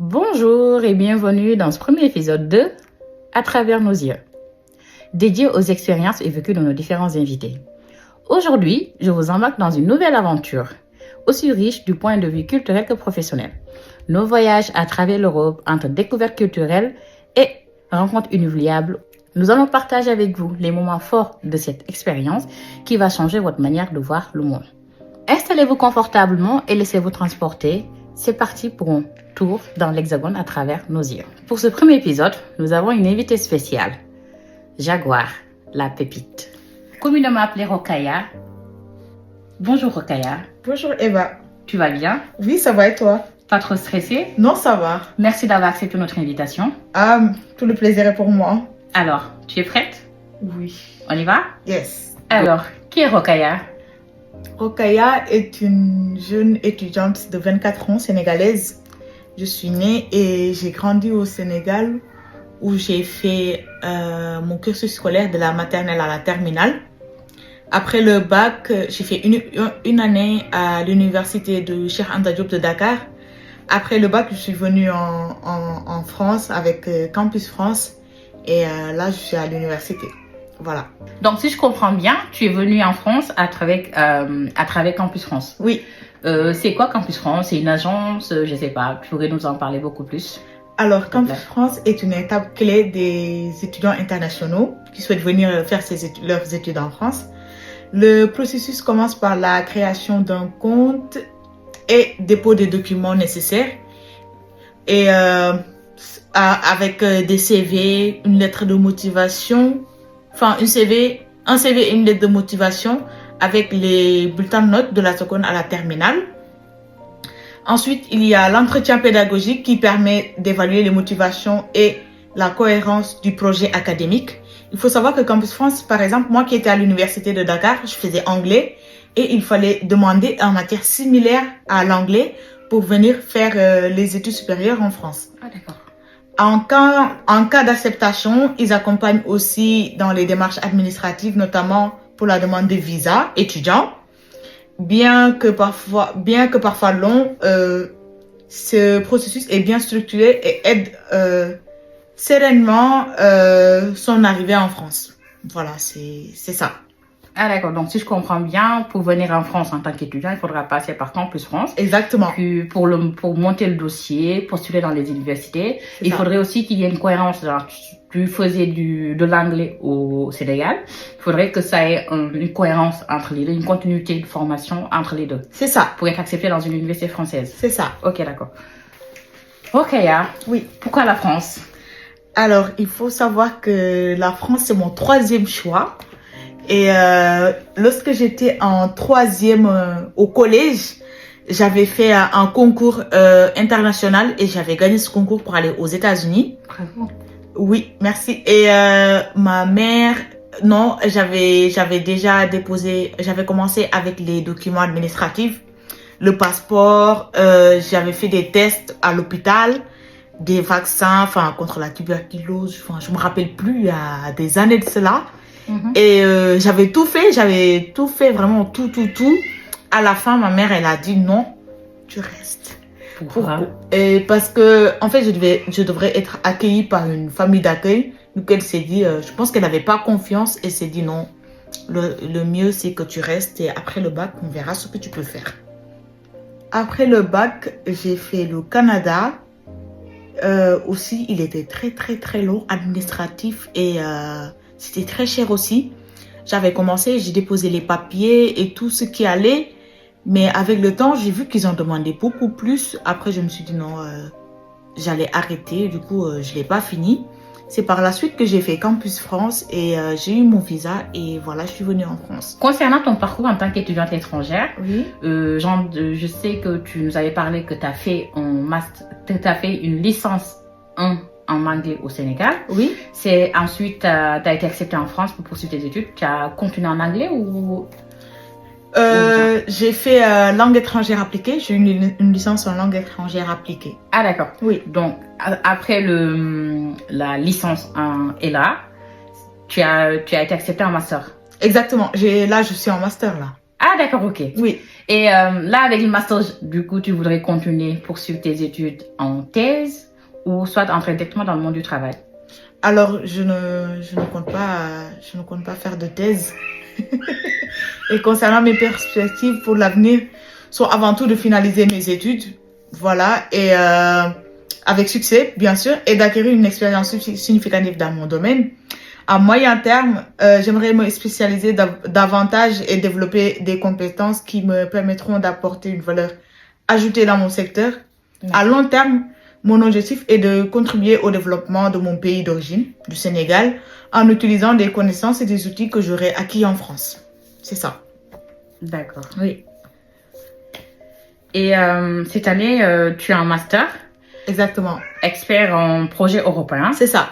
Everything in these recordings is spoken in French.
Bonjour et bienvenue dans ce premier épisode de À travers nos yeux, dédié aux expériences et vécues de nos différents invités. Aujourd'hui, je vous embarque dans une nouvelle aventure, aussi riche du point de vue culturel que professionnel. Nos voyages à travers l'Europe entre découvertes culturelles et rencontres inoubliables. Nous allons partager avec vous les moments forts de cette expérience qui va changer votre manière de voir le monde. Installez-vous confortablement et laissez-vous transporter. C'est parti pour un tour dans l'Hexagone à travers nos yeux. Pour ce premier épisode, nous avons une invitée spéciale, Jaguar, la pépite. Communément appelée Rokhaya. Bonjour Rokhaya. Bonjour Eva. Tu vas bien? Oui, ça va et toi? Pas trop stressée? Non, ça va. Merci d'avoir accepté notre invitation. Tout le plaisir est pour moi. Alors, tu es prête? Oui. On y va? Yes. Alors, qui est Rokhaya? Rokhaya est une jeune étudiante de 24 ans sénégalaise. Je suis née et j'ai grandi au Sénégal où j'ai fait mon cursus scolaire de la maternelle à la terminale. Après le bac, j'ai fait une année à l'université de Cheikh Anta Diop de Dakar. Après le bac, je suis venue en France avec Campus France et là, je suis à l'université. Voilà. Donc, si je comprends bien, tu es venue en France à travers Campus France. Oui. C'est quoi Campus France? C'est une agence? Je sais pas. Tu pourrais nous en parler beaucoup plus? Alors, Campus France est une étape clé des étudiants internationaux qui souhaitent venir faire leurs études en France. Le processus commence par la création d'un compte et dépôt des documents nécessaires. Et avec des CV, une lettre de motivation, un CV et une lettre de motivation avec les bulletins de notes de la seconde à la terminale. Ensuite, il y a l'entretien pédagogique qui permet d'évaluer les motivations et la cohérence du projet académique. Il faut savoir que Campus France, par exemple, moi qui étais à l'université de Dakar, je faisais anglais et il fallait demander en matière similaire à l'anglais pour venir faire les études supérieures en France. Ah, d'accord. En cas d'acceptation, ils accompagnent aussi dans les démarches administratives, notamment pour la demande de visa étudiant. Bien que parfois long, ce processus est bien structuré et aide sereinement son arrivée en France. Voilà, c'est ça. Ah d'accord, donc si je comprends bien, pour venir en France en tant qu'étudiant, il faudra passer par Campus France. Exactement. Puis pour monter le dossier, postuler dans les universités, il faudrait aussi qu'il y ait une cohérence. Genre, tu faisais de l'anglais au Sénégal, il faudrait que ça ait une cohérence entre les deux, une continuité de formation entre les deux. C'est ça. Pour être accepté dans une université française. C'est ça. Ok, d'accord. Rokhaya, oui. Pourquoi la France? Alors, il faut savoir que la France, c'est mon troisième choix. Et lorsque j'étais en troisième au collège, j'avais fait un concours international et j'avais gagné ce concours pour aller aux États-Unis. Bravo. Oui, merci. Et ma mère, non, j'avais commencé avec les documents administratifs, le passeport, j'avais fait des tests à l'hôpital, des vaccins, contre la tuberculose, je me rappelle plus, il y a des années de cela. Et j'avais tout fait, vraiment tout. À la fin, ma mère, elle a dit non, tu restes. Pourquoi? Et parce que, en fait, je devrais être accueillie par une famille d'accueil. Donc, elle s'est dit, je pense qu'elle n'avait pas confiance et s'est dit non, le mieux, c'est que tu restes et après le bac, on verra ce que tu peux faire. Après le bac, j'ai fait le Canada. Aussi, il était très long, administratif et c'était très cher aussi. J'avais commencé, j'ai déposé les papiers et tout ce qui allait. Mais avec le temps, j'ai vu qu'ils en demandaient beaucoup plus. Après, je me suis dit non, j'allais arrêter. Du coup, je ne l'ai pas fini. C'est par la suite que j'ai fait Campus France et j'ai eu mon visa. Et voilà, je suis venue en France. Concernant ton parcours en tant qu'étudiante étrangère, oui. Je sais que tu nous avais parlé que tu as fait une licence 1 en anglais au Sénégal. Oui. C'est ensuite, tu as été acceptée en France pour poursuivre tes études. Tu as continué en anglais ou... J'ai fait langue étrangère appliquée. J'ai eu une licence en langue étrangère appliquée. Ah d'accord. Oui. Donc, après la licence en ELA, tu as été acceptée en master. Exactement. Là, je suis en master là. Ah, d'accord, ok. Oui. Et là, avec le master, du coup, tu voudrais continuer, poursuivre tes études en thèse ou soit entrer directement dans le monde du travail? Alors, je ne compte pas faire de thèse. Et concernant mes perspectives pour l'avenir, sont avant tout de finaliser mes études, voilà, et avec succès, bien sûr, et d'acquérir une expérience significative dans mon domaine. À moyen terme, j'aimerais me spécialiser davantage et développer des compétences qui me permettront d'apporter une valeur ajoutée dans mon secteur. À long terme, mon objectif est de contribuer au développement de mon pays d'origine, du Sénégal, en utilisant des connaissances et des outils que j'aurais acquis en France. C'est ça. D'accord. Oui. Et cette année, tu as un master, Exactement. expert en projet européen. C'est ça.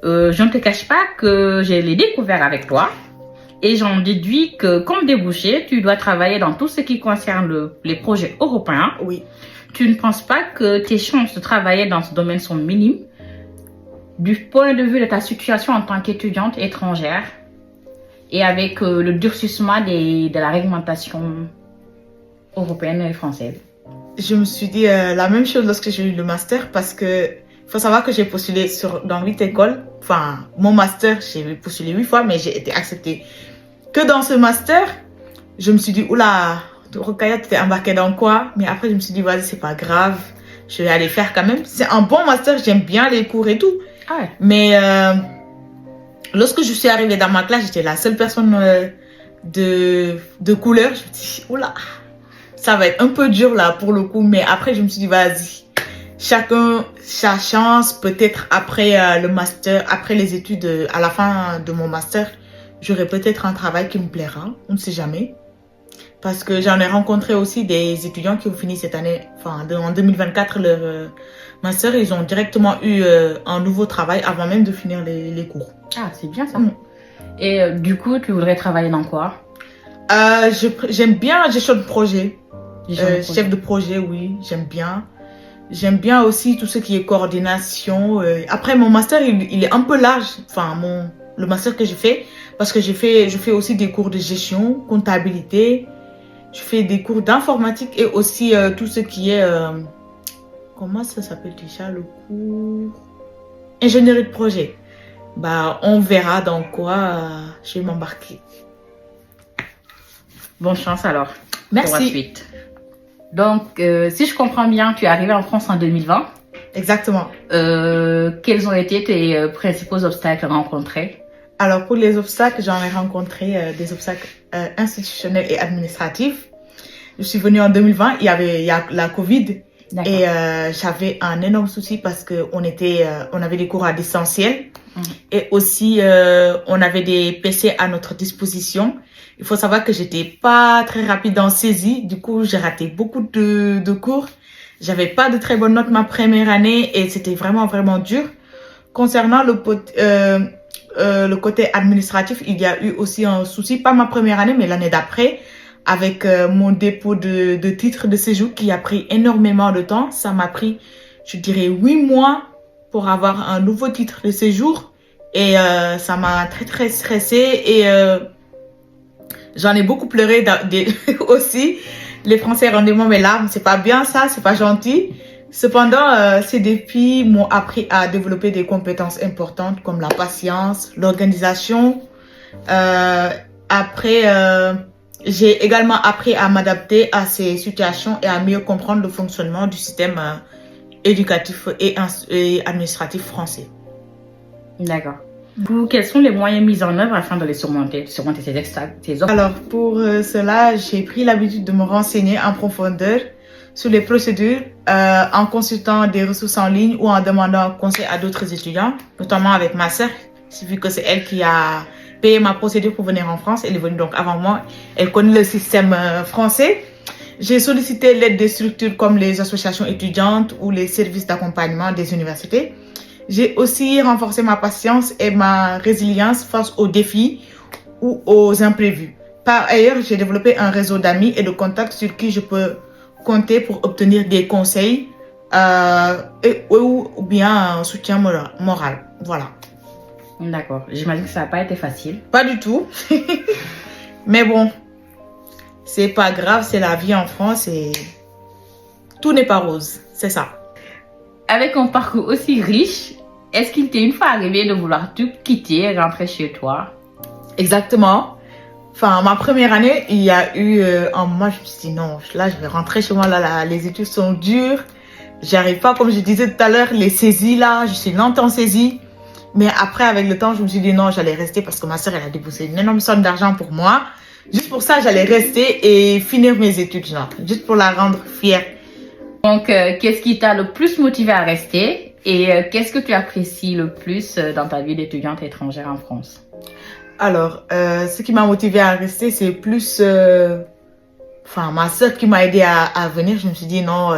Je ne te cache pas que je l'ai découvert avec toi et j'en déduis que comme débouché, tu dois travailler dans tout ce qui concerne les projets européens. Oui. Tu ne penses pas que tes chances de travailler dans ce domaine sont minimes du point de vue de ta situation en tant qu'étudiante étrangère et avec le durcissement de la réglementation européenne et française? Je me suis dit la même chose lorsque j'ai eu le master parce que faut savoir que j'ai postulé dans 8 écoles. Enfin, mon master, j'ai postulé 8 fois, mais j'ai été acceptée que dans ce master. Je me suis dit, oula, Rokaya, tu t'es embarquée dans quoi? Mais après, je me suis dit, vas-y, c'est pas grave, je vais aller faire quand même. C'est un bon master, j'aime bien les cours et tout. Ah ouais. Mais lorsque je suis arrivée dans ma classe, j'étais la seule personne de couleur. Je me suis dit, oula, ça va être un peu dur là pour le coup. Mais après, je me suis dit, vas-y, chacun sa chance. Peut-être après le master, après les études, à la fin de mon master, j'aurai peut-être un travail qui me plaira. On ne sait jamais. Parce que j'en ai rencontré aussi des étudiants qui ont fini cette année, enfin en 2024, leur master. Ils ont directement eu un nouveau travail avant même de finir les cours. Ah, c'est bien ça. Et du coup, tu voudrais travailler dans quoi? J'aime bien la gestion de projet. Chef de projet, oui, j'aime bien. J'aime bien aussi tout ce qui est coordination. Après, mon master, il est un peu large. Enfin, le master que j'ai fait, parce que je fais aussi des cours de gestion, comptabilité. Je fais des cours d'informatique et aussi tout ce qui est... comment ça s'appelle déjà le cours? Ingénierie de projet. Bah, on verra dans quoi je vais m'embarquer. Bonne chance alors. Merci. Pour la suite. Donc, si je comprends bien, tu es arrivée en France en 2020. Exactement. Quels ont été tes principaux obstacles rencontrés? Alors, pour les obstacles, j'en ai rencontré des obstacles institutionnels et administratifs. Je suis venue en 2020, il y a la Covid. Et j'avais un énorme souci parce qu'on avait des cours à distanciel. Et aussi, on avait des PC à notre disposition. Il faut savoir que j'étais pas très rapide en saisie. Du coup, j'ai raté beaucoup de cours. J'avais pas de très bonnes notes ma première année et c'était vraiment, vraiment dur. Concernant le côté administratif, il y a eu aussi un souci, pas ma première année, mais l'année d'après, avec mon dépôt de titre de séjour qui a pris énormément de temps. Ça m'a pris, je dirais, 8 mois pour avoir un nouveau titre de séjour. Et ça m'a très, très stressée et j'en ai beaucoup pleuré aussi. Les Français rendez-moi mes larmes, c'est pas bien ça, c'est pas gentil. Cependant, ces défis m'ont appris à développer des compétences importantes comme la patience, l'organisation. J'ai également appris à m'adapter à ces situations et à mieux comprendre le fonctionnement du système éducatif et administratif français. D'accord. Quels sont les moyens mis en œuvre afin de les surmonter ces obstacles? Alors, pour cela, j'ai pris l'habitude de me renseigner en profondeur sur les procédures en consultant des ressources en ligne ou en demandant conseil à d'autres étudiants, notamment avec ma sœur, vu que c'est elle qui a payé ma procédure pour venir en France. Elle est venue donc avant moi. Elle connaît le système français. J'ai sollicité l'aide des structures comme les associations étudiantes ou les services d'accompagnement des universités. J'ai aussi renforcé ma patience et ma résilience face aux défis ou aux imprévus. Par ailleurs, j'ai développé un réseau d'amis et de contacts sur qui je peux compter pour obtenir des conseils ou bien un soutien moral. Voilà. D'accord. J'imagine que ça n'a pas été facile. Pas du tout. Mais bon, c'est pas grave, c'est la vie en France et tout n'est pas rose, c'est ça. Avec un parcours aussi riche, est-ce qu'il t'est une fois arrivé de vouloir tout quitter et rentrer chez toi? Exactement. Enfin, ma première année, il y a eu un moment, je me suis dit non, là, je vais rentrer chez moi, là, les études sont dures. J'arrive pas, comme je disais tout à l'heure, les saisies, là, je suis lente en saisie. Mais après, avec le temps, je me suis dit non, j'allais rester parce que ma soeur, elle a déboursé une énorme somme d'argent pour moi. Juste pour ça, j'allais rester et finir mes études, genre, juste pour la rendre fière. Donc, qu'est-ce qui t'a le plus motivé à rester et qu'est-ce que tu apprécies le plus dans ta vie d'étudiante étrangère en France? Alors, ce qui m'a motivée à rester, c'est plus... Enfin, ma soeur qui m'a aidée à venir, je me suis dit non,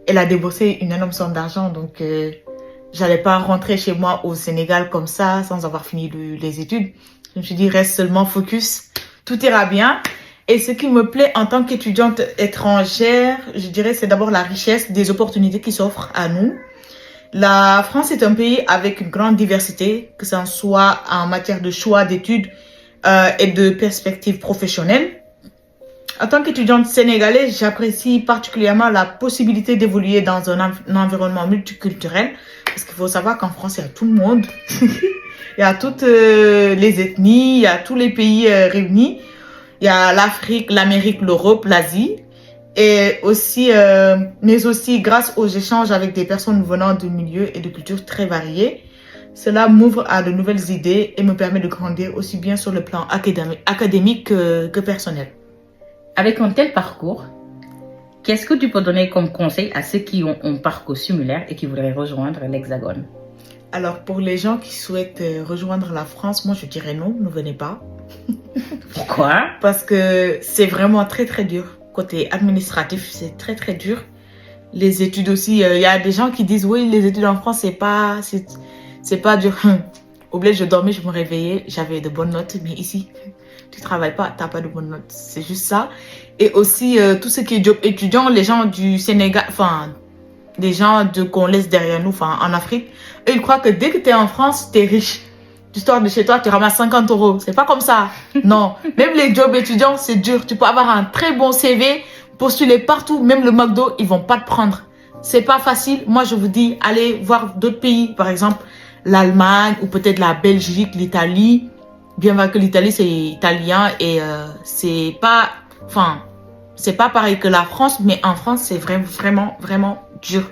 elle a déboursé une énorme somme d'argent, donc j'allais pas rentrer chez moi au Sénégal comme ça, sans avoir fini les études. Je me suis dit, reste seulement focus, tout ira bien. Et ce qui me plaît en tant qu'étudiante étrangère, je dirais, c'est d'abord la richesse des opportunités qui s'offrent à nous. La France est un pays avec une grande diversité, que ce soit en matière de choix d'études et de perspectives professionnelles. En tant qu'étudiante sénégalaise, j'apprécie particulièrement la possibilité d'évoluer dans un environnement multiculturel. Parce qu'il faut savoir qu'en France, il y a tout le monde. Il y a toutes les ethnies, il y a tous les pays réunis. Il y a l'Afrique, l'Amérique, l'Europe, l'Asie. Et aussi, mais aussi grâce aux échanges avec des personnes venant de milieux et de cultures très variés. Cela m'ouvre à de nouvelles idées et me permet de grandir aussi bien sur le plan académique que personnel. Avec un tel parcours, qu'est-ce que tu peux donner comme conseil à ceux qui ont un parcours similaire et qui voudraient rejoindre l'Hexagone? Alors, pour les gens qui souhaitent rejoindre la France, moi je dirais non, ne venez pas. Pourquoi? Parce que c'est vraiment très très dur. Côté administratif, c'est très très dur. Les études aussi, il y a des gens qui disent oui, les études en France, c'est pas dur. Au bled, je dormais, je me réveillais, j'avais de bonnes notes, mais ici, tu travailles pas, t'as pas de bonnes notes. C'est juste ça. Et aussi, tout ce qui est job étudiant, les gens du Sénégal, enfin, des gens qu'on laisse derrière nous, enfin, en Afrique, eux, ils croient que dès que t'es en France, t'es riche. Tu sors de chez toi, tu ramasses 50 euros. C'est pas comme ça. Non. Même les jobs étudiants, c'est dur. Tu peux avoir un très bon CV, postuler partout, même le McDo, ils vont pas te prendre. C'est pas facile. Moi, je vous dis, allez voir d'autres pays, par exemple, l'Allemagne ou peut-être la Belgique, l'Italie. Bien que l'Italie, c'est italien et c'est pas, enfin, c'est pas pareil que la France, mais en France, c'est vraiment dur.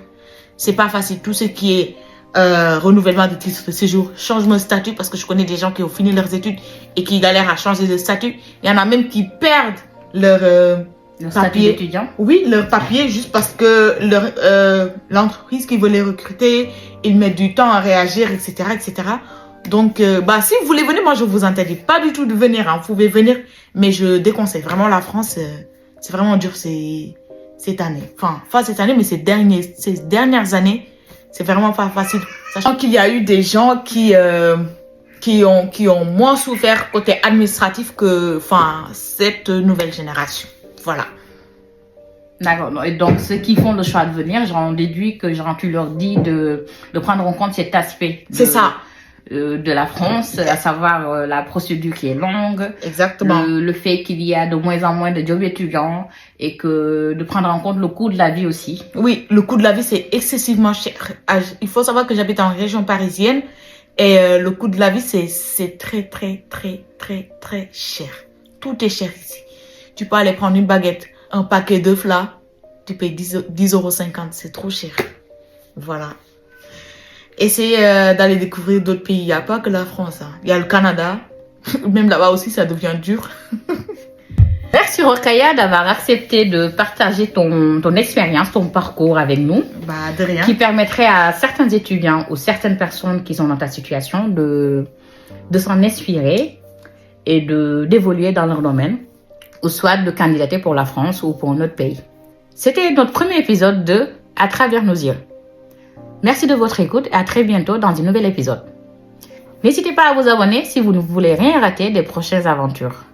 C'est pas facile. Tout ce qui est renouvellement de titre de séjour, changement de statut, parce que je connais des gens qui ont fini leurs études et qui galèrent à changer de statut. Il y en a même qui perdent leur statut d'étudiant. Oui, leur papier, juste parce que l'entreprise qui veut les recruter, ils mettent du temps à réagir, etc., etc. Donc, si vous voulez venir, moi, je vous interdis pas du tout de venir. Hein. Vous pouvez venir, mais je déconseille. Vraiment, la France, c'est vraiment dur cette année. Enfin, pas cette année, mais ces dernières années, c'est vraiment pas facile. Sachant qu'il y a eu des gens qui ont moins souffert côté administratif que, cette nouvelle génération. Voilà. D'accord. Et donc, ceux qui font le choix de venir, j'en déduis que tu leur dis de prendre en compte cet aspect. C'est ça. De la France, à savoir la procédure qui est longue. Exactement. Le fait qu'il y a de moins en moins de jobs étudiants et que de prendre en compte le coût de la vie aussi. Oui, le coût de la vie, c'est excessivement cher. Il faut savoir que j'habite en région parisienne et le coût de la vie, c'est très cher. Tout est cher ici. Tu peux aller prendre une baguette, un paquet d'œufs là, tu payes 10,50 €. C'est trop cher. Voilà. Essayez d'aller découvrir d'autres pays. Il n'y a pas que la France. Hein. Il y a le Canada. Même là-bas aussi, ça devient dur. Merci Rokhaya d'avoir accepté de partager ton expérience, ton parcours avec nous. De rien. Qui permettrait à certains étudiants ou certaines personnes qui sont dans ta situation de s'en inspirer et d'évoluer dans leur domaine, ou soit de candidater pour la France ou pour un autre pays. C'était notre premier épisode de À travers nos yeux. Merci de votre écoute et à très bientôt dans un nouvel épisode. N'hésitez pas à vous abonner si vous ne voulez rien rater des prochaines aventures.